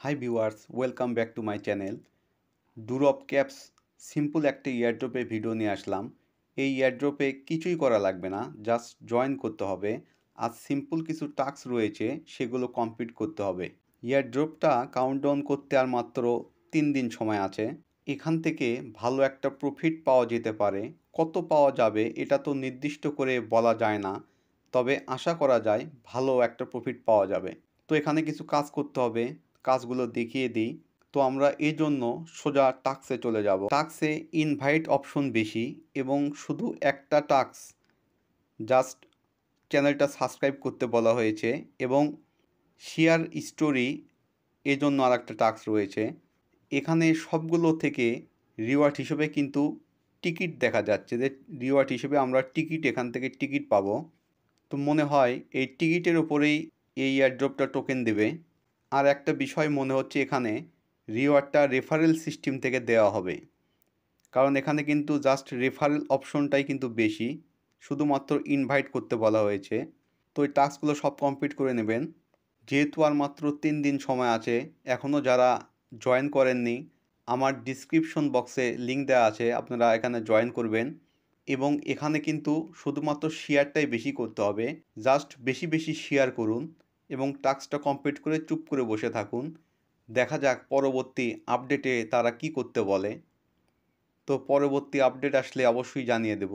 High viewers, welcome back to my channel. Drop caps simple একটা ইয়ারড্রপের video নিয়ে আসলাম। এই ইয়ারড্রপে কিছুই করা লাগবে না, জাস্ট জয়েন করতে হবে। আর সিম্পল কিছু টাস্ক রয়েছে, সেগুলো কমপ্লিট করতে হবে। ইয়ারড্রপটা কাউন্টডাউন করতে আর মাত্র 3 দিন সময় আছে। এখান থেকে ভালো একটা প্রফিট পাওয়া যেতে পারে। কত পাওয়া যাবে এটা তো নির্দিষ্ট করে বলা যায় না, তবে আশা করা যায় ভালো একটা প্রফিট পাওয়া যাবে। তো এখানে কিছু কাজ করতে হবে, কাজগুলো দেখিয়ে দিই। তো আমরা এই জন্য সোজা টাস্কে চলে যাব। টাস্কে ইনভাইট অপশন বেশি এবং শুধু একটা টাস্ক, জাস্ট চ্যানেলটা সাবস্ক্রাইব করতে বলা হয়েছে এবং শেয়ার স্টোরি এজন্য আর একটা টাস্ক রয়েছে। এখানে সবগুলো থেকে রিওয়ার্ড হিসেবে কিন্তু টিকিট দেখা যাচ্ছে, যে রিওয়ার্ড হিসেবে আমরা টিকিট এখান থেকে টিকিট পাবো। তো মনে হয় এই টিকিটের ওপরেই এই এয়ারড্রপটা টোকেন দেবে। আর একটা বিষয় মনে হচ্ছে, এখানে রিওয়ার্ডটা রেফারেল সিস্টেম থেকে দেওয়া হবে, কারণ এখানে কিন্তু জাস্ট রেফারেল অপশনটাই কিন্তু বেশি, শুধুমাত্র ইনভাইট করতে বলা হয়েছে। তো এই টাস্কগুলো সব কমপ্লিট করে নেবেন। যেহেতু আর মাত্র 3 দিন সময় আছে, এখনও যারা জয়েন করেননি, আমার ডিসক্রিপশন বক্সে লিঙ্ক দেওয়া আছে, আপনারা এখানে জয়েন করবেন। এবং এখানে কিন্তু শুধুমাত্র শেয়ারটাই বেশি করতে হবে, জাস্ট বেশি বেশি শেয়ার করুন এবং টাস্কটা কমপ্লিট করে চুপ করে বসে থাকুন। দেখা যাক পরবর্তী আপডেটে তারা কি করতে বলে। তো পরবর্তী আপডেট আসলে অবশ্যই জানিয়ে দেব।